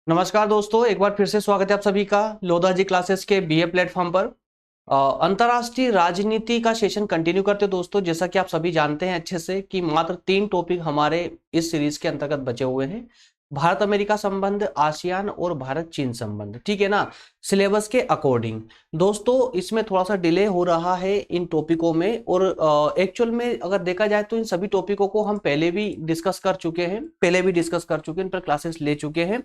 नमस्कार दोस्तों, एक बार फिर से स्वागत है आप सभी का लोधा जी क्लासेस के बीए प्लेटफॉर्म पर। अंतर्राष्ट्रीय राजनीति का सेशन कंटिन्यू करते हैं दोस्तों। जैसा कि आप सभी जानते हैं अच्छे से कि मात्र 3 टॉपिक हमारे इस सीरीज के अंतर्गत बचे हुए हैं। भारत अमेरिका संबंध, आसियान और भारत चीन संबंध, ठीक है ना, सिलेबस के अकॉर्डिंग। दोस्तों इसमें थोड़ा सा डिले हो रहा है इन टॉपिकों में, और एक्चुअल में अगर देखा जाए तो इन सभी टॉपिकों को हम पहले भी डिस्कस कर चुके हैं, इन पर क्लासेस ले चुके हैं।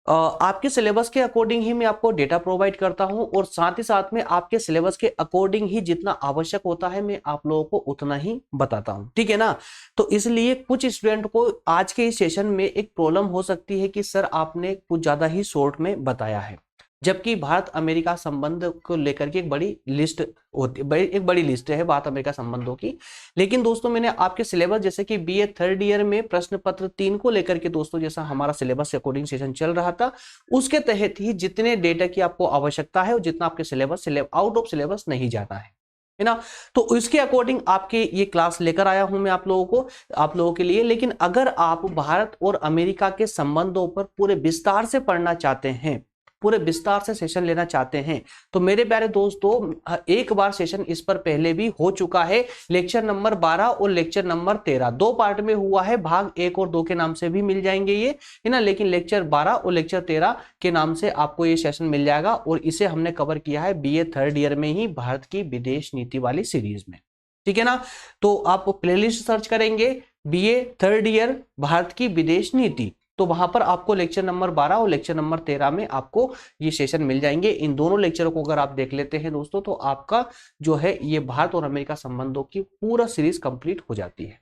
आपके सिलेबस के अकॉर्डिंग ही मैं आपको डेटा प्रोवाइड करता हूं, और साथ ही साथ में आपके सिलेबस के अकॉर्डिंग ही जितना आवश्यक होता है मैं आप लोगों को उतना ही बताता हूं, ठीक है ना। तो इसलिए कुछ स्टूडेंट को आज के इस सेशन में एक प्रॉब्लम हो सकती है कि सर आपने कुछ ज्यादा ही शॉर्ट में बताया है, जबकि भारत अमेरिका संबंध को लेकर के एक बड़ी लिस्ट होती है, एक बड़ी लिस्ट है भारत अमेरिका संबंधों की। लेकिन दोस्तों मैंने आपके सिलेबस जैसे कि बीए थर्ड ईयर में प्रश्न पत्र 3 को लेकर के दोस्तों जैसा हमारा सिलेबस के अकॉर्डिंग सेशन चल रहा था, उसके तहत ही जितने डेटा की आपको आवश्यकता है और जितना आपके सिलेबस आउट ऑफ सिलेबस नहीं जाता है ना, तो इसके अकॉर्डिंग आपके ये क्लास लेकर आया हूं मैं आप लोगों के लिए। लेकिन अगर आप भारत और अमेरिका के संबंधों पर पूरे विस्तार से पढ़ना चाहते हैं, पूरे विस्तार से सेशन लेना चाहते हैं, तो मेरे प्यारे दोस्तों एक बार सेशन इस पर पहले भी हो चुका है। लेक्चर नंबर 12 और लेक्चर नंबर 13 दो पार्ट में हुआ है, भाग 1 और 2 के नाम से भी मिल जाएंगे ये, है ना। लेकिन लेक्चर 12 और लेक्चर 13 के नाम से आपको ये सेशन मिल जाएगा, और इसे हमने कवर किया है बीए थर्ड ईयर में ही, भारत की विदेश नीति वाली सीरीज में, ठीक है ना। तो आप प्लेलिस्ट सर्च करेंगे बीए थर्ड ईयर भारत की विदेश नीति, तो वहां पर आपको लेक्चर नंबर 12 और लेक्चर नंबर 13 में आपको ये सेशन मिल जाएंगे। इन दोनों लेक्चरों को अगर आप देख लेते हैं दोस्तों, तो आपका जो है ये भारत और अमेरिका संबंधों की पूरा सीरीज कंप्लीट हो जाती है,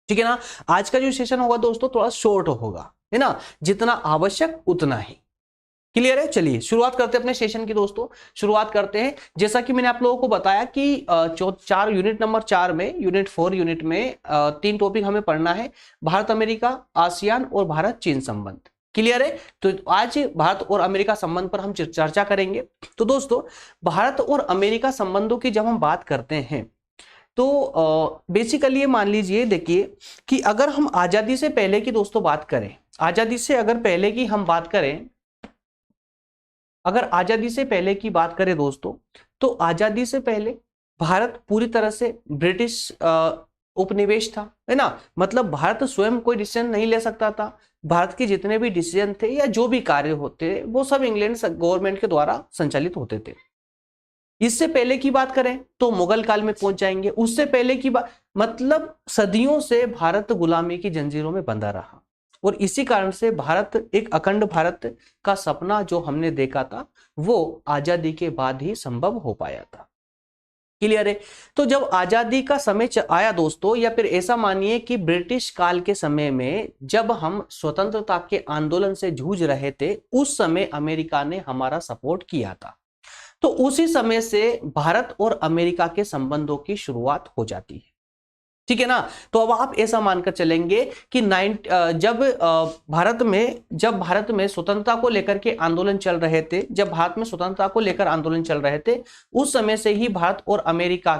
ठीक है ना। आज का जो सेशन होगा दोस्तों थोड़ा शॉर्ट होगा, है ना, जितना आवश्यक उतना ही। क्लियर है। चलिए शुरुआत करते हैं अपने सेशन की दोस्तों। शुरुआत करते हैं, जैसा कि मैंने आप लोगों को बताया कि चार यूनिट नंबर 4 में, यूनिट 4 यूनिट में 3 टॉपिक हमें पढ़ना है, भारत अमेरिका, आसियान और भारत चीन संबंध। क्लियर है। तो आज भारत और अमेरिका संबंध पर हम चर्चा करेंगे। तो दोस्तों भारत और अमेरिका संबंधों की जब हम बात करते हैं तो बेसिकली ये मान लीजिए, देखिए कि अगर हम आजादी से पहले की दोस्तों बात करें, आजादी से अगर पहले की हम बात करें, अगर आजादी से पहले की बात करें दोस्तों, तो आजादी से पहले भारत पूरी तरह से ब्रिटिश उपनिवेश था, है ना। मतलब भारत स्वयं कोई डिसीजन नहीं ले सकता था। भारत के जितने भी डिसीजन थे या जो भी कार्य होते वो सब इंग्लैंड गवर्नमेंट के द्वारा संचालित होते थे। इससे पहले की बात करें तो मुगल काल में पहुंच जाएंगे। उससे पहले की बात, मतलब सदियों से भारत गुलामी की जंजीरों में बंधा रहा, और इसी कारण से भारत, एक अखंड भारत का सपना जो हमने देखा था वो आजादी के बाद ही संभव हो पाया था। क्लियर है। तो जब आजादी का समय आया दोस्तों, या फिर ऐसा मानिए कि ब्रिटिश काल के समय में जब हम स्वतंत्रता के आंदोलन से जूझ रहे थे, उस समय अमेरिका ने हमारा सपोर्ट किया था। तो उसी समय से भारत और अमेरिका के संबंधों की शुरुआत हो जाती है, ठीक है ना। तो अब आप ऐसा मानकर चलेंगे कि जब भारत में स्वतंत्रता को लेकर के आंदोलन चल रहे थे, जब भारत में स्वतंत्रता को लेकर आंदोलन चल रहे थे, उस समय से ही भारत और अमेरिका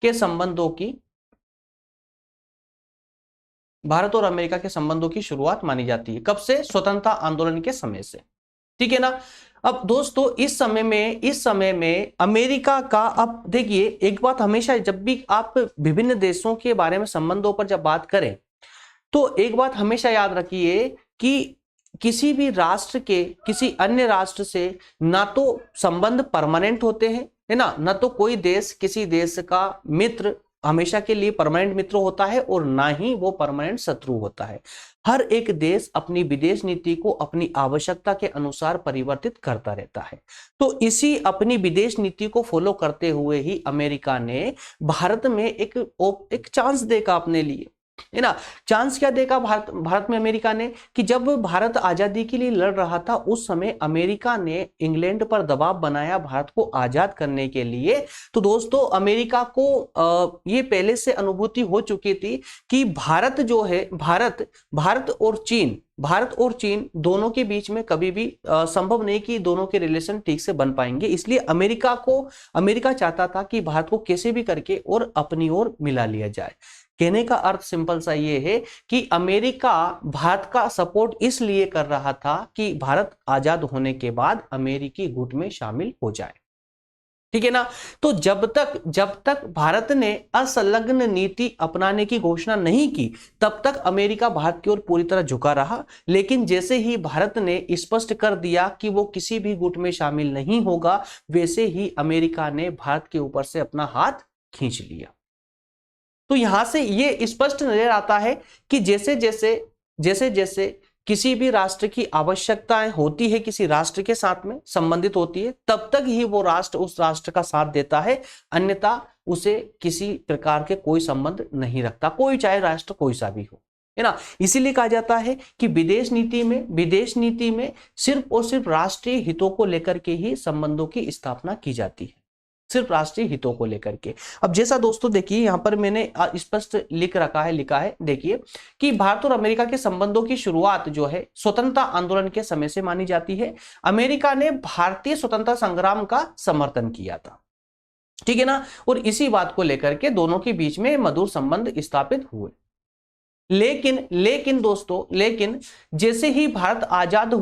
के संबंधों की, भारत और अमेरिका के संबंधों की शुरुआत मानी जाती है। कब से? स्वतंत्रता आंदोलन के समय से, ठीक है ना। अब दोस्तों इस समय में अमेरिका का, अब देखिए एक बात हमेशा, जब भी आप विभिन्न देशों के बारे में संबंधों पर जब बात करें तो एक बात हमेशा याद रखिए कि किसी भी राष्ट्र के किसी अन्य राष्ट्र से ना तो संबंध परमानेंट होते हैं, है ना तो कोई देश किसी देश का मित्र हमेशा के लिए परमानेंट मित्र होता है, और ना ही वो परमानेंट शत्रु होता है। हर एक देश अपनी विदेश नीति को अपनी आवश्यकता के अनुसार परिवर्तित करता रहता है। तो इसी अपनी विदेश नीति को फॉलो करते हुए ही अमेरिका ने भारत में एक चांस देखा अपने लिए, है ना। चांस क्या देखा भारत में अमेरिका ने, कि जब भारत आजादी के लिए लड़ रहा था उस समय अमेरिका ने इंग्लैंड पर दबाव बनाया भारत को आजाद करने के लिए। तो दोस्तों अमेरिका को ये पहले से अनुभूति हो चुकी थी कि भारत जो है, भारत और चीन दोनों के बीच में कभी भी संभव नहीं कि दोनों के रिलेशन ठीक से बन पाएंगे। इसलिए अमेरिका चाहता था कि भारत को कैसे भी करके और अपनी ओर मिला लिया जाए। कहने का अर्थ सिंपल सा ये है कि अमेरिका भारत का सपोर्ट इसलिए कर रहा था कि भारत आजाद होने के बाद अमेरिकी गुट में शामिल हो जाए, ठीक है ना। तो जब तक भारत ने असंलग्न नीति अपनाने की घोषणा नहीं की, तब तक अमेरिका भारत की ओर पूरी तरह झुका रहा। लेकिन जैसे ही भारत ने स्पष्ट कर दिया कि वो किसी भी गुट में शामिल नहीं होगा, वैसे ही अमेरिका ने भारत के ऊपर से अपना हाथ खींच लिया। तो यहां से ये स्पष्ट नजर आता है कि जैसे जैसे किसी भी राष्ट्र की आवश्यकताएं होती है, किसी राष्ट्र के साथ में संबंधित होती है, तब तक ही वो राष्ट्र उस राष्ट्र का साथ देता है, अन्यथा उसे किसी प्रकार के कोई संबंध नहीं रखता, कोई चाहे राष्ट्र कोई सा भी हो, है ना। इसीलिए कहा जाता है कि विदेश नीति में सिर्फ और सिर्फ राष्ट्रीय हितों को लेकर के ही संबंधों की स्थापना की जाती है, सिर्फ राष्ट्रीय हितों को लेकर के। अब जैसा दोस्तों देखिए यहां पर मैंने स्पष्ट लिखा है, देखिए कि भारत और अमेरिका के संबंधों की शुरुआत जो है स्वतंत्रता आंदोलन के समय से मानी जाती है। अमेरिका ने भारतीय स्वतंत्रता संग्राम का समर्थन किया था, ठीक है ना, और इसी बात को लेकर के दोनों के बीच में मधुर संबंध स्थापित हुए। लेकिन दोस्तों जैसे ही भारत आजाद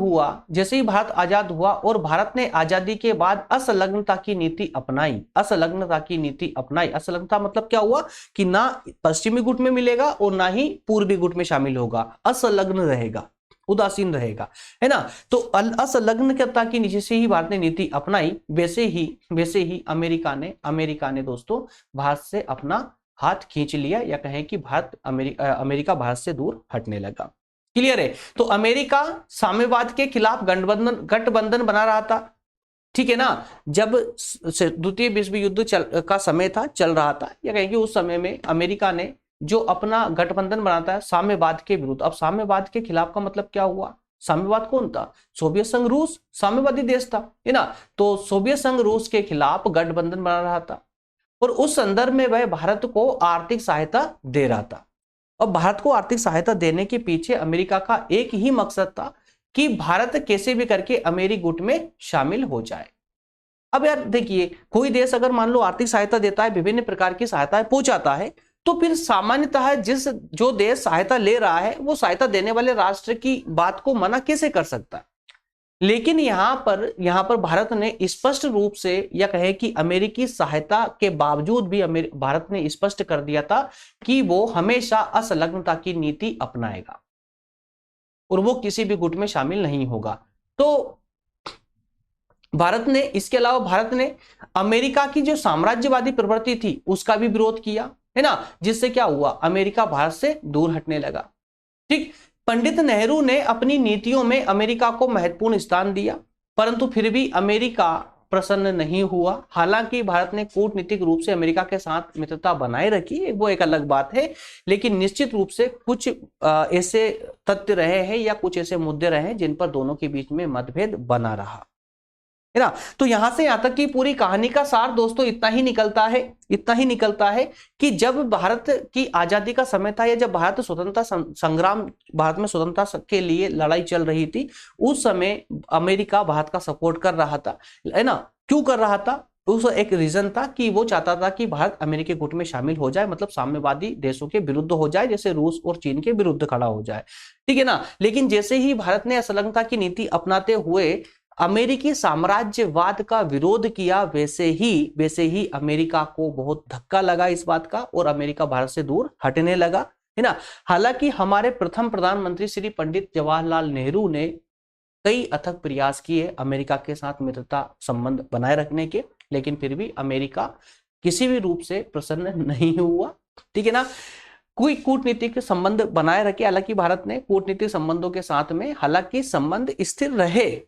हुआ और भारत ने आजादी के बाद असंलग्नता की नीति अपनाई। असंलग्नता मतलब क्या हुआ कि ना पश्चिमी गुट में मिलेगा और ना ही पूर्वी गुट में शामिल होगा, असंलग्न रहेगा, उदासीन रहेगा, है ना। तो असंलग्नता की नीचे से ही भारत ने नीति अपनाई। वैसे ही अमेरिका ने दोस्तों भारत से अपना हाथ खींच लिया, या कहें कि अमेरिका भारत से दूर हटने लगा। क्लियर है। तो अमेरिका साम्यवाद के खिलाफ गठबंधन बना रहा था, ठीक है ना। जब द्वितीय विश्व युद्ध का समय था, चल रहा था, या कहें कि उस समय में अमेरिका ने जो अपना गठबंधन बनाता है साम्यवाद के विरुद्ध। अब साम्यवाद के खिलाफ का मतलब क्या हुआ? साम्यवाद कौन था? सोवियत संघ रूस साम्यवादी देश था, है ना। तो सोवियत संघ रूस के खिलाफ गठबंधन बना रहा था, और उस संदर्भ में वह भारत को आर्थिक सहायता दे रहा था। और भारत को आर्थिक सहायता देने के पीछे अमेरिका का एक ही मकसद था कि भारत कैसे भी करके अमेरिकी गुट में शामिल हो जाए। अब यार देखिए, कोई देश अगर मान लो आर्थिक सहायता देता है, विभिन्न प्रकार की सहायताएं पहुंचाता है, तो फिर सामान्यतः जो देश सहायता ले रहा है वो सहायता देने वाले राष्ट्र की बात को मना कैसे कर सकता है। लेकिन यहां पर भारत ने स्पष्ट रूप से, या कहे कि अमेरिकी सहायता के बावजूद भी भारत ने स्पष्ट कर दिया था कि वो हमेशा असंलग्नता की नीति अपनाएगा और वो किसी भी गुट में शामिल नहीं होगा। तो इसके अलावा भारत ने अमेरिका की जो साम्राज्यवादी प्रवृत्ति थी उसका भी विरोध किया, है ना, जिससे क्या हुआ, अमेरिका भारत से दूर हटने लगा। ठीक, पंडित नेहरू ने अपनी नीतियों में अमेरिका को महत्वपूर्ण स्थान दिया, परंतु फिर भी अमेरिका प्रसन्न नहीं हुआ। हालांकि भारत ने कूटनीतिक रूप से अमेरिका के साथ मित्रता बनाए रखी, वो एक अलग बात है, लेकिन निश्चित रूप से कुछ ऐसे तथ्य रहे हैं या कुछ ऐसे मुद्दे रहे हैं जिन पर दोनों के बीच में मतभेद बना रहा, है ना। तो यहां से यहां तक की पूरी कहानी का सार दोस्तों इतना ही निकलता है कि जब भारत की आजादी का समय था, या जब भारत में स्वतंत्रता के लिए लड़ाई चल रही थी, उस समय अमेरिका भारत का सपोर्ट कर रहा था, है ना। क्यों कर रहा था? उस एक रीजन था कि वो चाहता था कि भारत अमेरिकी गुट में शामिल हो जाए, मतलब साम्यवादी देशों के विरुद्ध हो जाए, जैसे रूस और चीन के विरुद्ध खड़ा हो जाए, ठीक है ना। लेकिन जैसे ही भारत ने असंलग्नता की नीति अपनाते हुए अमेरिकी साम्राज्यवाद का विरोध किया, वैसे ही अमेरिका को बहुत धक्का लगा इस बात का, और अमेरिका भारत से दूर हटने लगा, है ना। हालांकि हमारे प्रथम प्रधानमंत्री श्री पंडित जवाहरलाल नेहरू ने कई अथक प्रयास किए अमेरिका के साथ मित्रता संबंध बनाए रखने के, लेकिन फिर भी अमेरिका किसी भी रूप से प्रसन्न नहीं हुआ, ठीक है ना। कोई कूटनीतिक संबंध बनाए रखे, हालांकि भारत ने कूटनीतिक संबंधों के साथ में हालांकि संबंध स्थिर रहे,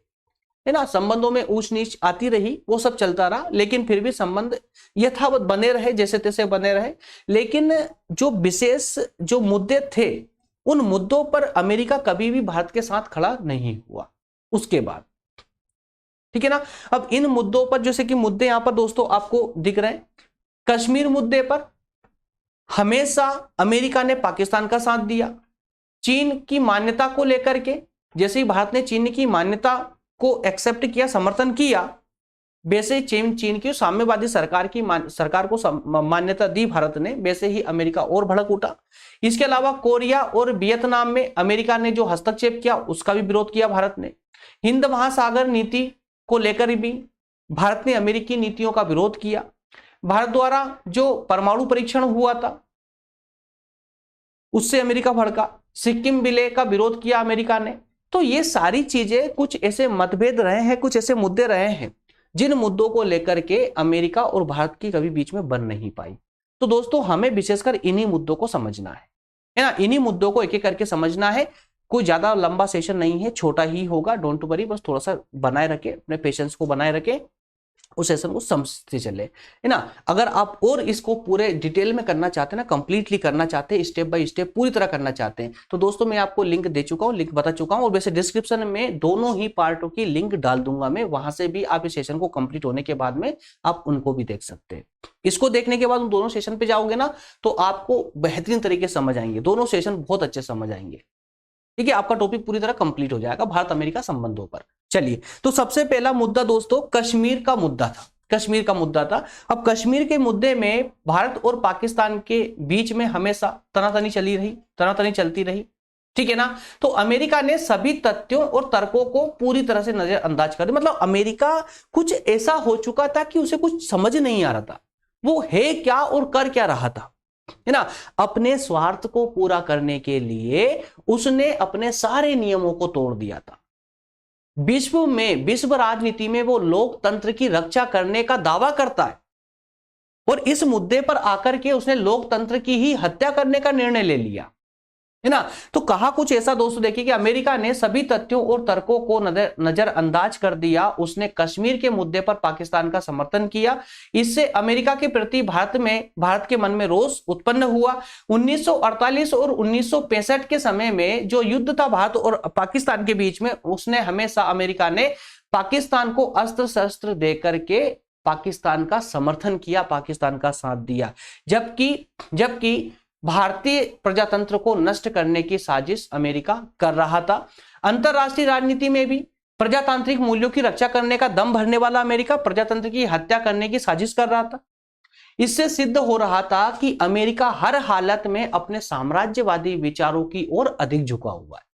है ना, संबंधों में ऊंच नीच आती रही, वो सब चलता रहा, लेकिन फिर भी संबंध यथावत बने रहे, जैसे तैसे बने रहे। लेकिन जो विशेष जो मुद्दे थे, उन मुद्दों पर अमेरिका कभी भी भारत के साथ खड़ा नहीं हुआ उसके बाद, ठीक है ना। अब इन मुद्दों पर, जैसे कि मुद्दे यहां पर दोस्तों आपको दिख रहे हैं, कश्मीर मुद्दे पर हमेशा अमेरिका ने पाकिस्तान का साथ दिया। चीन की मान्यता को लेकर के, जैसे ही भारत ने चीन की मान्यता को एक्सेप्ट किया, समर्थन किया, वैसे ही चीन की साम्यवादी सरकार को मान्यता दी भारत ने, वैसे ही अमेरिका और भड़क उठा। इसके अलावा कोरिया और वियतनाम में अमेरिका ने जो हस्तक्षेप किया उसका भी विरोध किया भारत ने। हिंद महासागर नीति को लेकर भी भारत ने अमेरिकी नीतियों का विरोध किया। भारत द्वारा जो परमाणु परीक्षण हुआ था उससे अमेरिका भड़का। सिक्किम विलय का विरोध किया अमेरिका ने। तो ये सारी चीजें, कुछ ऐसे मतभेद रहे हैं, कुछ ऐसे मुद्दे रहे हैं जिन मुद्दों को लेकर के अमेरिका और भारत की कभी बीच में बन नहीं पाई। तो दोस्तों हमें विशेषकर इन्हीं मुद्दों को समझना है ना, इन्हीं मुद्दों को एक एक करके समझना है। कोई ज्यादा लंबा सेशन नहीं है, छोटा ही होगा, डोंट वरी, बस थोड़ा सा बनाए रखे, अपने पेशेंस को बनाए रखे, उस सेशन को समझते चले, है ना। अगर आप और इसको पूरे डिटेल में करना चाहते हैं ना, कंप्लीटली करना चाहते हैं, स्टेप बाय स्टेप पूरी तरह करना चाहते हैं, तो दोस्तों मैं आपको लिंक दे चुका हूं, लिंक बता चुका हूं, और वैसे डिस्क्रिप्शन में दोनों ही पार्टों की लिंक डाल दूंगा मैं, वहां से भी आप इस सेशन को कंप्लीट होने के बाद में आप उनको भी देख सकते हैं। इसको देखने के बाद उन दोनों सेशन पे जाओगे ना तो आपको बेहतरीन तरीके से समझ आएंगे, दोनों सेशन बहुत अच्छे समझ आएंगे, ठीक है। आपका टॉपिक पूरी तरह कंप्लीट हो जाएगा भारत अमेरिका संबंधों पर। चलिए, तो सबसे पहला मुद्दा दोस्तों कश्मीर का मुद्दा था, कश्मीर का मुद्दा था। अब कश्मीर के मुद्दे में भारत और पाकिस्तान के बीच में हमेशा तनातनी चलती रही, ठीक है ना। तो अमेरिका ने सभी तथ्यों और तर्कों को पूरी तरह से नजरअंदाज कर दिया। मतलब अमेरिका कुछ ऐसा हो चुका था कि उसे कुछ समझ नहीं आ रहा था, वो है क्या और कर क्या रहा था, है ना। अपने स्वार्थ को पूरा करने के लिए उसने अपने सारे नियमों को तोड़ दिया था। विश्व राजनीति में वो लोकतंत्र की रक्षा करने का दावा करता है, और इस मुद्दे पर आकर के उसने लोकतंत्र की ही हत्या करने का निर्णय ले लिया, है ना। तो कहा कुछ ऐसा दोस्तों, देखिए कि अमेरिका ने सभी तथ्यों और तर्कों को नजरअंदाज कर दिया। उसने कश्मीर के मुद्दे पर पाकिस्तान का समर्थन किया। इससे अमेरिका के प्रति भारत के मन में रोष उत्पन्न हुआ। 1948 और 1965 के समय में जो युद्ध था भारत और पाकिस्तान के बीच में, उसने हमेशा अमेरिका ने पाकिस्तान को अस्त्र शस्त्र देकर के पाकिस्तान का समर्थन किया, पाकिस्तान का साथ दिया, जबकि भारतीय प्रजातंत्र को नष्ट करने की साजिश अमेरिका कर रहा था। अंतरराष्ट्रीय राजनीति में भी प्रजातांत्रिक मूल्यों की रक्षा करने का दम भरने वाला अमेरिका प्रजातंत्र की हत्या करने की साजिश कर रहा था। इससे सिद्ध हो रहा था कि अमेरिका हर हालत में अपने साम्राज्यवादी विचारों की ओर अधिक झुका हुआ है,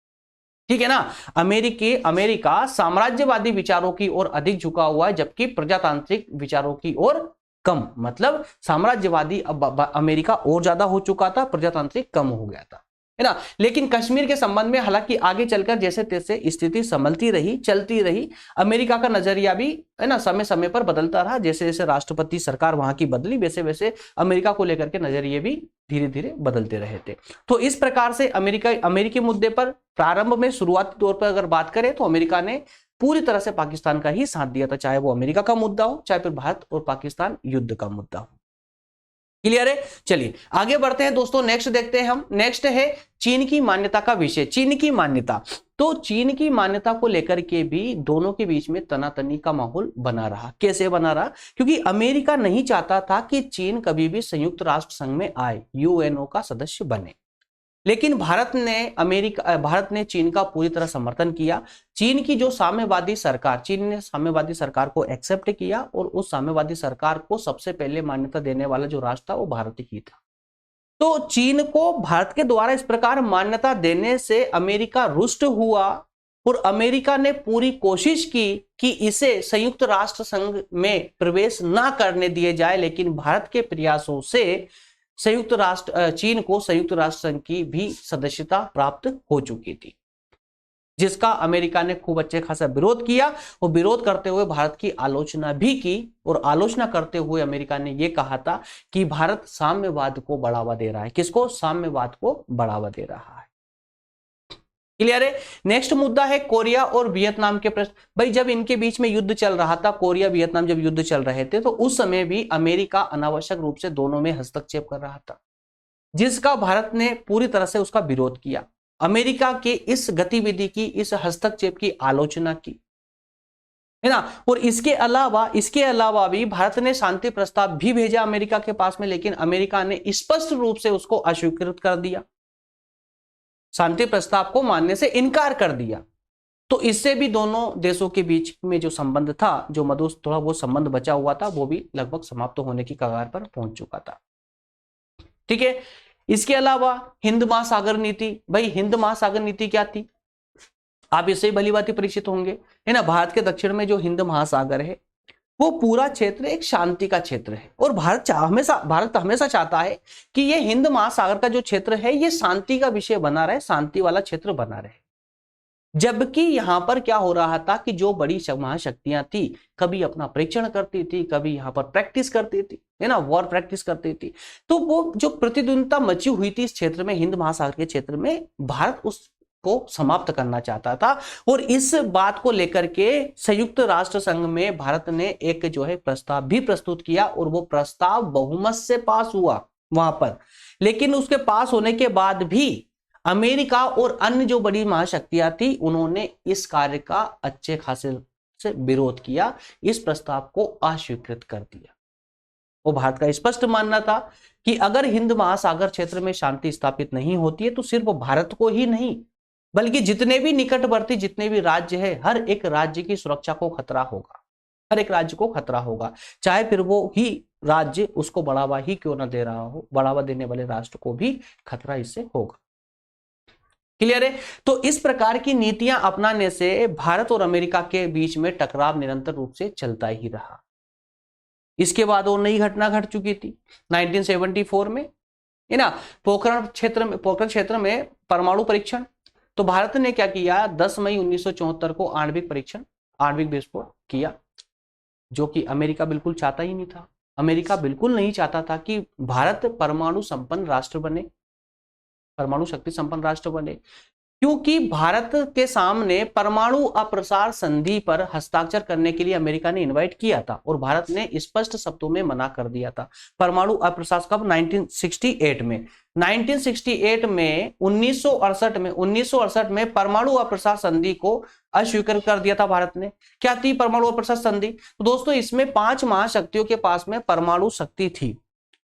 ठीक है ना। अमेरिका साम्राज्यवादी विचारों की ओर अधिक झुका हुआ है, जबकि प्रजातांत्रिक विचारों की ओर कम। मतलब साम्राज्यवादी अमेरिका और ज्यादा हो चुका था, प्रजातांत्रिक कम हो गया था, है ना। लेकिन कश्मीर के संबंध में हालांकि आगे चलकर जैसे तैसे स्थिति संभलती रही, चलती रही। अमेरिका का नजरिया भी, है ना, समय समय पर बदलता रहा। जैसे जैसे राष्ट्रपति सरकार वहां की बदली, वैसे वैसे अमेरिका को लेकर के नजरिए भी धीरे धीरे बदलते रहे थे। तो इस प्रकार से अमेरिकी मुद्दे पर प्रारंभ में शुरुआती तौर पर अगर बात करें तो अमेरिका ने पूरी तरह से पाकिस्तान का ही साथ दिया था, चाहे वो अमेरिका का मुद्दा हो, चाहे फिर भारत और पाकिस्तान युद्ध का मुद्दा हो। क्लियर है। चलिए आगे बढ़ते हैं दोस्तों, नेक्स्ट देखते हैं हम। नेक्स्ट है चीन की मान्यता का विषय, चीन की मान्यता। तो चीन की मान्यता को लेकर के भी दोनों के बीच में तनातनी का माहौल बना रहा। कैसे बना रहा? क्योंकि अमेरिका नहीं चाहता था कि चीन कभी भी संयुक्त राष्ट्र संघ में आए, यूएनओ का सदस्य बने। लेकिन भारत ने चीन का पूरी तरह समर्थन किया। चीन की जो साम्यवादी सरकार, चीन ने साम्यवादी सरकार को एक्सेप्ट किया, और उस साम्यवादी सरकार को सबसे पहले मान्यता देने वाला जो राष्ट्र था वो भारत ही था। तो चीन को भारत के द्वारा इस प्रकार मान्यता देने से अमेरिका रुष्ट हुआ, और अमेरिका ने पूरी कोशिश की कि इसे संयुक्त राष्ट्र संघ में प्रवेश ना करने दिए जाए। लेकिन भारत के प्रयासों से चीन को संयुक्त राष्ट्र संघ की भी सदस्यता प्राप्त हो चुकी थी, जिसका अमेरिका ने खूब अच्छे खासा विरोध किया। और विरोध करते हुए भारत की आलोचना भी की, और आलोचना करते हुए अमेरिका ने यह कहा था कि भारत साम्यवाद को बढ़ावा दे रहा है। किसको? साम्यवाद को बढ़ावा दे रहा है। क्लियर है। नेक्स्ट मुद्दा है कोरिया और वियतनाम के प्रश्न। भाई जब इनके बीच में युद्ध चल रहा था, कोरिया वियतनाम जब युद्ध चल रहे थे, तो उस समय भी अमेरिका अनावश्यक रूप से दोनों में हस्तक्षेप कर रहा था, जिसका भारत ने पूरी तरह से उसका विरोध किया। अमेरिका के इस गतिविधि की, इस हस्तक्षेप की आलोचना की, है ना। और इसके अलावा भी भारत ने शांति प्रस्ताव भी भेजा अमेरिका के पास में, लेकिन अमेरिका ने स्पष्ट रूप से उसको अस्वीकृत कर दिया, शांति प्रस्ताव को मानने से इनकार कर दिया। तो इससे भी दोनों देशों के बीच में जो संबंध था, जो मधुर थोड़ा वो संबंध बचा हुआ था, वो भी लगभग समाप्त होने की कगार पर पहुंच चुका था। ठीक है। इसके अलावा हिंद महासागर नीति, भाई हिंद महासागर नीति क्या थी, आप इससे भली भांति परिचित होंगे, है ना। भारत के दक्षिण में जो हिंद महासागर है वो पूरा क्षेत्र एक शांति का क्षेत्र है, और भारत हमेशा चाहता है कि ये हिंद महासागर का जो क्षेत्र है ये शांति का विषय बना रहे, शांति वाला क्षेत्र बना रहे। जबकि यहां पर क्या हो रहा था कि जो बड़ी महाशक्तियां थी, कभी अपना परीक्षण करती थी, कभी यहां पर प्रैक्टिस करती थी, है ना, वॉर प्रैक्टिस करती थी। तो वो जो प्रतिद्वंदिता मची हुई थी इस क्षेत्र में, हिंद महासागर के क्षेत्र में, भारत उसको समाप्त करना चाहता था। और इस बात को लेकर के संयुक्त राष्ट्र संघ में भारत ने एक जो है प्रस्ताव भी प्रस्तुत किया, और वो प्रस्ताव बहुमत से पास हुआ वहां पर। लेकिन उसके पास होने के बाद भी अमेरिका और अन्य जो बड़ी महाशक्तियां थी, उन्होंने इस कार्य का अच्छे खासे से विरोध किया, इस प्रस्ताव को अस्वीकृत कर दिया। वो भारत का स्पष्ट मानना था कि अगर हिंद महासागर क्षेत्र में शांति स्थापित नहीं होती है तो सिर्फ भारत को ही नहीं, बल्कि जितने भी निकटवर्ती जितने भी राज्य है, हर एक राज्य की सुरक्षा को खतरा होगा, हर एक राज्य को खतरा होगा, चाहे फिर वो ही राज्य उसको बढ़ावा ही क्यों ना दे रहा हो, बढ़ावा देने वाले राष्ट्र को भी खतरा इससे होगा। क्लियर है। तो इस प्रकार की नीतियां अपनाने से भारत और अमेरिका के बीच में टकराव निरंतर रूप से चलता ही रहा। इसके बाद और नई घटना घट चुकी थी 1974 में, है ना, पोखरण क्षेत्र में परमाणु परीक्षण। तो भारत ने क्या किया, 10 मई 1974 को आणविक विस्फोट किया, जो कि अमेरिका बिल्कुल चाहता ही नहीं था। अमेरिका बिल्कुल नहीं चाहता था कि भारत परमाणु संपन्न राष्ट्र बने, परमाणु शक्ति संपन्न राष्ट्र बने, क्योंकि भारत के सामने परमाणु अप्रसार संधि पर हस्ताक्षर करने के लिए अमेरिका ने इनवाइट किया था, और भारत ने स्पष्ट शब्दों में मना कर दिया था। परमाणु अप्रसार कब, 1968 में 1968 में परमाणु अप्रसार संधि को अस्वीकार कर दिया था भारत ने। क्या थी परमाणु अप्रसार संधि? तो दोस्तों इसमें 5 महाशक्तियों के पास में परमाणु शक्ति थी,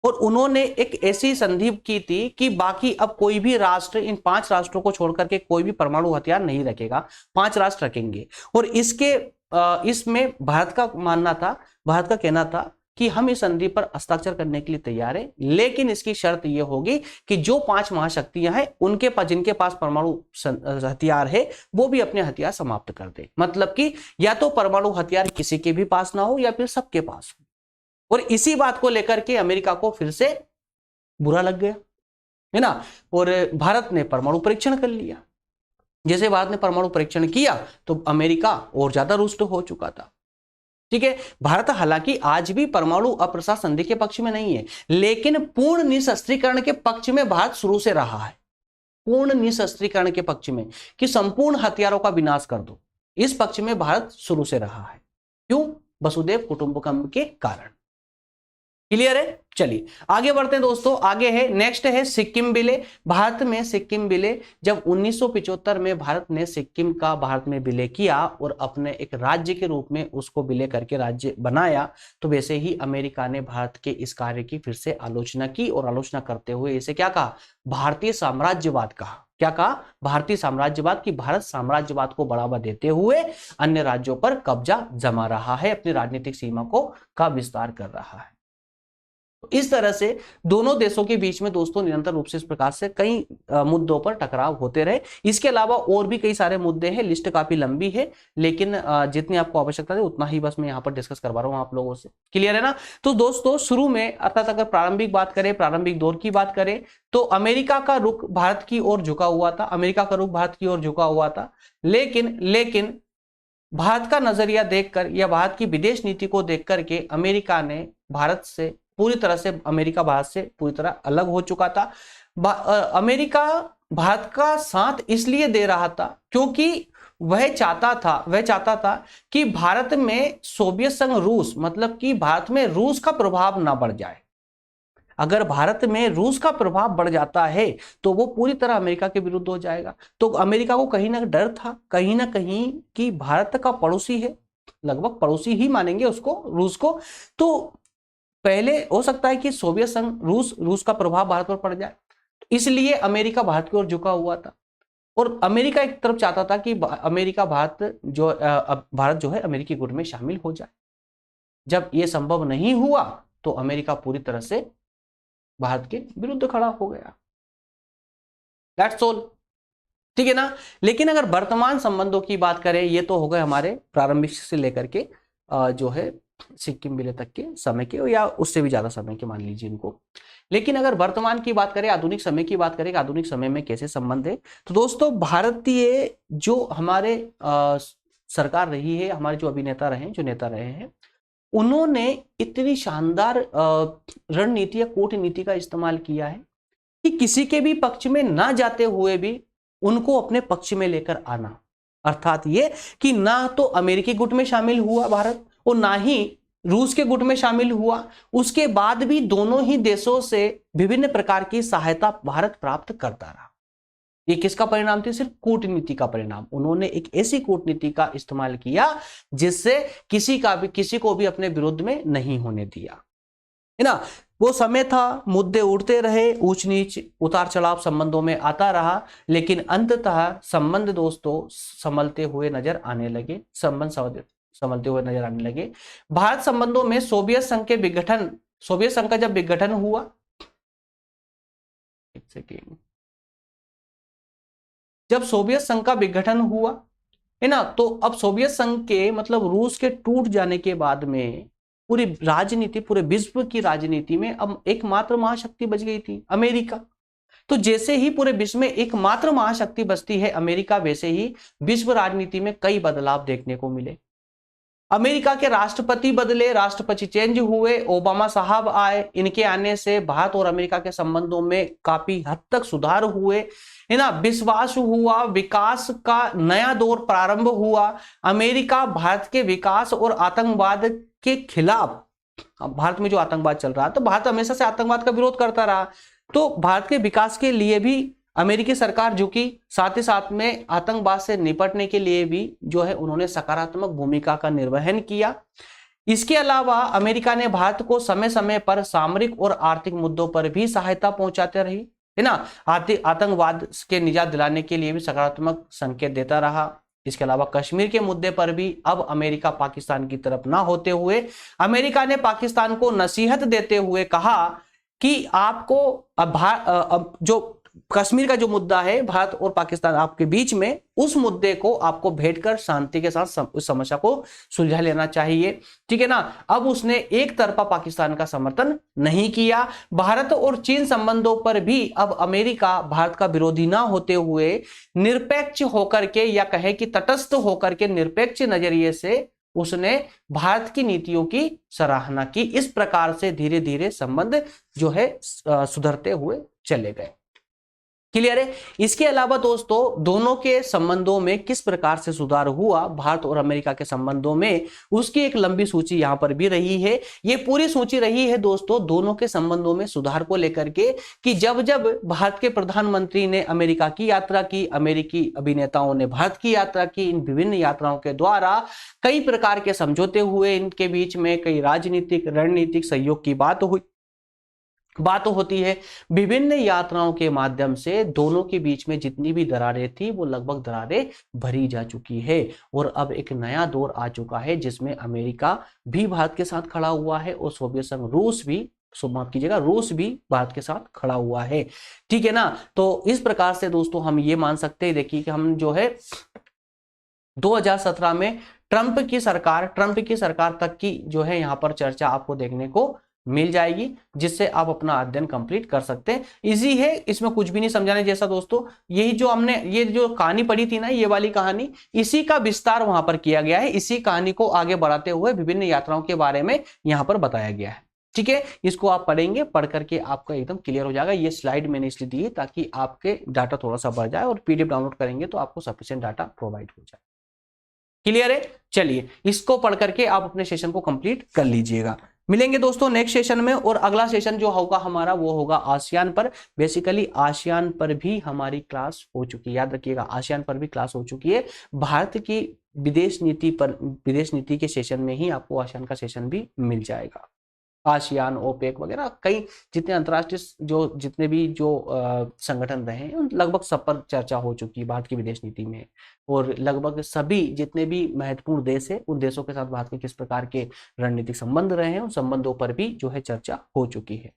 और उन्होंने एक ऐसी संधि की थी कि बाकी अब कोई भी राष्ट्र, इन 5 राष्ट्रों को छोड़कर के कोई भी परमाणु हथियार नहीं रखेगा, 5 राष्ट्र रखेंगे। और इसमें भारत का कहना था कि हम इस संधि पर हस्ताक्षर करने के लिए तैयार हैं, लेकिन इसकी शर्त यह होगी कि जो 5 महाशक्तियां हैं उनके पास, जिनके पास परमाणु हथियार है, वो भी अपने हथियार समाप्त कर दे। मतलब कि या तो परमाणु हथियार किसी के भी पास ना हो या फिर सबके पास हो। और इसी बात को लेकर के अमेरिका को फिर से बुरा लग गया, है ना, और भारत ने परमाणु परीक्षण कर लिया। जैसे भारत ने परमाणु परीक्षण किया तो अमेरिका और ज्यादा रुष्ट हो चुका था। ठीक है। भारत हालांकि आज भी परमाणु अप्रसार संधि के पक्ष में नहीं है, लेकिन पूर्ण निशस्त्रीकरण के पक्ष में भारत शुरू से रहा है, पूर्ण निशस्त्रीकरण के पक्ष में, कि संपूर्ण हथियारों का विनाश कर दो, इस पक्ष में भारत शुरू से रहा है। क्यों? वसुधैव कुटुंबकम के कारण। क्लियर है। चलिए आगे बढ़ते हैं दोस्तों। आगे है, नेक्स्ट है सिक्किम विलय। भारत में सिक्किम विलय, जब 1975 में भारत ने सिक्किम का भारत में विलय किया और अपने एक राज्य के रूप में उसको विलय करके राज्य बनाया, तो वैसे ही अमेरिका ने भारत के इस कार्य की फिर से आलोचना की, और आलोचना करते हुए इसे क्या कहा, भारतीय साम्राज्यवाद कहा। क्या कहा? भारतीय साम्राज्यवाद, की भारत साम्राज्यवाद को बढ़ावा देते हुए अन्य राज्यों पर कब्जा जमा रहा है, अपनी राजनीतिक सीमा का विस्तार कर रहा है। इस तरह से दोनों देशों के बीच में दोस्तों निरंतर रूप से इस प्रकार से कई मुद्दों पर टकराव होते रहे। इसके अलावा और भी कई सारे मुद्दे हैं, लिस्ट काफी लंबी है, लेकिन जितनी आपको आवश्यकता है उतना ही बस मैं यहाँ पर डिस्कस करवा रहा हूँ आप लोगों से। क्लियर है ना। तो दोस्तों शुरू में, अर्थात अगर प्रारंभिक बात करें, प्रारंभिक दौर की बात करें, तो अमेरिका का रुख भारत की ओर झुका हुआ था, अमेरिका का रुख भारत की ओर झुका हुआ था। लेकिन भारत का नजरिया देखकर या भारत की विदेश नीति को देख करके अमेरिका ने भारत से पूरी तरह से, अमेरिका भारत से पूरी तरह अलग हो चुका था। अमेरिका भारत का साथ इसलिए दे रहा था क्योंकि वह चाहता था कि भारत में सोवियत संघ रूस, मतलब कि भारत में रूस का प्रभाव ना बढ़ जाए। अगर भारत में रूस का प्रभाव बढ़ जाता है तो वो पूरी तरह अमेरिका के विरुद्ध हो जाएगा। तो अमेरिका को कहीं ना डर था, कहीं ना कहीं कि भारत का पड़ोसी है, लगभग पड़ोसी ही मानेंगे उसको, रूस को। तो पहले हो सकता है कि सोवियत संघ रूस का प्रभाव भारत पर पड़ जाए, इसलिए अमेरिका भारत की ओर झुका हुआ था। और अमेरिका एक तरफ चाहता था कि अमेरिका भारत जो है अमेरिकी गुट में शामिल हो जाए। जब ये संभव नहीं हुआ तो अमेरिका पूरी तरह से भारत के विरुद्ध खड़ा हो गया। दैट्स ऑल, ठीक है ना। लेकिन अगर वर्तमान संबंधों की बात करें, ये तो हो गए हमारे प्रारंभिक से लेकर के जो है सिक्किम विलय तक के समय के, या उससे भी ज्यादा समय के मान लीजिए इनको। लेकिन अगर वर्तमान की बात करें, आधुनिक समय की बात करें, आधुनिक समय में कैसे संबंध है, तो दोस्तों भारतीय जो हमारे सरकार रही है, हमारे जो अभिनेता रहे, जो नेता रहे हैं, उन्होंने इतनी शानदार रणनीति या कूटनीति का इस्तेमाल किया है कि किसी के भी पक्ष में ना जाते हुए भी उनको अपने पक्ष में लेकर आना। अर्थात ये कि ना तो अमेरिकी गुट में शामिल हुआ भारत और ना ही रूस के गुट में शामिल हुआ, उसके बाद भी दोनों ही देशों से विभिन्न प्रकार की सहायता भारत प्राप्त करता रहा। ये किसका परिणाम थी? सिर्फ कूटनीति का परिणाम। उन्होंने एक ऐसी कूटनीति का इस्तेमाल किया जिससे किसी को भी अपने विरुद्ध में नहीं होने दिया, है ना। वो समय था, मुद्दे उठते रहे, ऊंच नीच उतार चढ़ाव संबंधों में आता रहा, लेकिन अंततः संबंध दोस्तों संभलते हुए नजर आने लगे, संभलते हुए नजर आने लगे। भारत संबंधों में सोवियत संघ का जब विघटन हुआ, एक सेकेंड, जब सोवियत संघ का विघटन हुआ, है ना, तो अब सोवियत संघ के मतलब रूस के टूट जाने के बाद में पूरी राजनीति, पूरे विश्व की राजनीति में अब एकमात्र महाशक्ति बच गई थी अमेरिका। तो जैसे ही पूरे विश्व में एकमात्र महाशक्ति बचती है अमेरिका, वैसे ही विश्व राजनीति में कई बदलाव देखने को मिले। अमेरिका के राष्ट्रपति बदले, राष्ट्रपति चेंज हुए, ओबामा साहब आए। इनके आने से भारत और अमेरिका के संबंधों में काफी हद तक सुधार हुए, है ना, विश्वास हुआ, विकास का नया दौर प्रारंभ हुआ। अमेरिका भारत के विकास और आतंकवाद के खिलाफ, भारत में जो आतंकवाद चल रहा, तो भारत हमेशा से आतंकवाद का विरोध करता रहा, तो भारत के विकास के लिए भी अमेरिकी सरकार झुकी, साथ ही साथ में आतंकवाद से निपटने के लिए भी जो है उन्होंने सकारात्मक भूमिका का निर्वहन किया। इसके अलावा अमेरिका ने भारत को समय समय पर सामरिक और आर्थिक मुद्दों पर भी सहायता पहुंचाते रही, है ना, आतंकवाद के निजात दिलाने के लिए भी सकारात्मक संकेत देता रहा। इसके अलावा कश्मीर के मुद्दे पर भी अब अमेरिका पाकिस्तान की तरफ ना होते हुए अमेरिका ने पाकिस्तान को नसीहत देते हुए कहा कि आपको अब जो कश्मीर का जो मुद्दा है भारत और पाकिस्तान आपके बीच में, उस मुद्दे को आपको भेंटकर शांति के साथ उस समस्या को सुलझा लेना चाहिए, ठीक है ना। अब उसने एक तरफा पाकिस्तान का समर्थन नहीं किया। भारत और चीन संबंधों पर भी अब अमेरिका भारत का विरोधी ना होते हुए निरपेक्ष होकर के, या कहे कि तटस्थ होकर के निरपेक्ष नजरिए से उसने भारत की नीतियों की सराहना की। इस प्रकार से धीरे धीरे संबंध जो है सुधरते हुए चले गए। क्लियर है। इसके अलावा दोस्तों दोनों के संबंधों में किस प्रकार से सुधार हुआ भारत और अमेरिका के संबंधों में, उसकी एक लंबी सूची यहां पर भी रही है। ये पूरी सूची रही है दोस्तों दोनों के संबंधों में सुधार को लेकर के, कि जब जब भारत के प्रधानमंत्री ने अमेरिका की यात्रा की, अमेरिकी अभिनेताओं ने भारत की यात्रा की, इन विभिन्न यात्राओं के द्वारा कई प्रकार के समझौते हुए, इनके बीच में कई राजनीतिक रणनीतिक सहयोग की बात होती है। विभिन्न यात्राओं के माध्यम से दोनों के बीच में जितनी भी दरारें थी वो लगभग दरारें भरी जा चुकी है, और अब एक नया दौर आ चुका है जिसमें अमेरिका भी भारत के साथ खड़ा हुआ है और सोवियत संघ रूस भी भारत के साथ खड़ा हुआ है, ठीक है ना। तो इस प्रकार से दोस्तों हम ये मान सकते हैं, देखिए कि हम जो है 2017 में ट्रंप की सरकार तक की जो है यहाँ पर चर्चा आपको देखने को मिल जाएगी, जिससे आप अपना अध्ययन कंप्लीट कर सकते हैं। इजी है, इसमें कुछ भी नहीं समझाने जैसा दोस्तों। यही जो हमने ये जो कहानी पढ़ी थी ना, ये वाली कहानी, इसी का विस्तार वहां पर किया गया है। इसी कहानी को आगे बढ़ाते हुए विभिन्न यात्राओं के बारे में यहाँ पर बताया गया है, ठीक है। इसको आप पढ़ेंगे, पढ़ करके आपका एकदम क्लियर हो जाएगा। ये स्लाइड मैंने इसलिए दी है ताकि आपके डाटा थोड़ा सा बढ़ जाए, और पीडीएफ डाउनलोड करेंगे तो आपको सफिशिएंट डाटा प्रोवाइड हो जाए। क्लियर है। चलिए इसको पढ़ करके आप अपने सेशन को कंप्लीट कर लीजिएगा। मिलेंगे दोस्तों नेक्स्ट सेशन में, और अगला सेशन जो होगा हमारा वो होगा आसियान पर। बेसिकली आसियान पर भी हमारी क्लास हो चुकी है, याद रखिएगा आसियान पर भी क्लास हो चुकी है। भारत की विदेश नीति के सेशन में ही आपको आसियान का सेशन भी मिल जाएगा। आसियान, ओपेक वगैरह कई जितने अंतर्राष्ट्रीय जितने भी संगठन रहे हैं उन लगभग सब पर चर्चा हो चुकी है भारत की विदेश नीति में। और लगभग सभी जितने भी महत्वपूर्ण देश है उन देशों के साथ भारत के किस प्रकार के रणनीतिक संबंध रहे हैं, उन संबंधों पर भी जो है चर्चा हो चुकी है।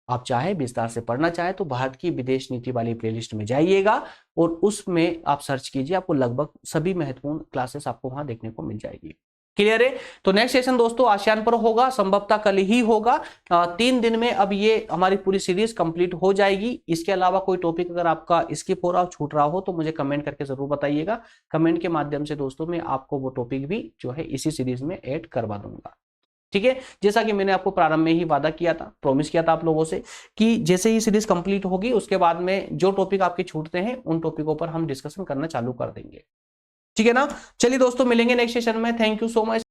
आप चाहे विस्तार से पढ़ना चाहे तो भारत की विदेश नीति वाली प्लेलिस्ट में जाइएगा और उसमें आप सर्च कीजिए, आपको लगभग सभी महत्वपूर्ण क्लासेस आपको वहां देखने को मिल जाएगी। क्लियर है? तो नेक्स्ट सेशन दोस्तों आसियान पर होगा, संभवतः कल ही होगा। 3 दिन में अब ये हमारी पूरी सीरीज कंप्लीट हो जाएगी। इसके अलावा कोई टॉपिक अगर आपका स्किप हो रहा हो, छूट रहा हो तो मुझे कमेंट करके जरूर बताइएगा। कमेंट के माध्यम से दोस्तों मैं आपको वो टॉपिक भी जो है इसी सीरीज में ऐड करवा दूंगा। ठीक है, जैसा कि मैंने आपको प्रारंभ में ही वादा किया था, प्रॉमिस किया था आप लोगों से कि जैसे ही सीरीज कंप्लीट होगी उसके बाद में जो टॉपिक आपके छूटते हैं उन टॉपिकों पर हम डिस्कशन करना चालू कर देंगे। ठीक है ना? चलिए दोस्तों मिलेंगे नेक्स्ट सेशन में। Thank you so much.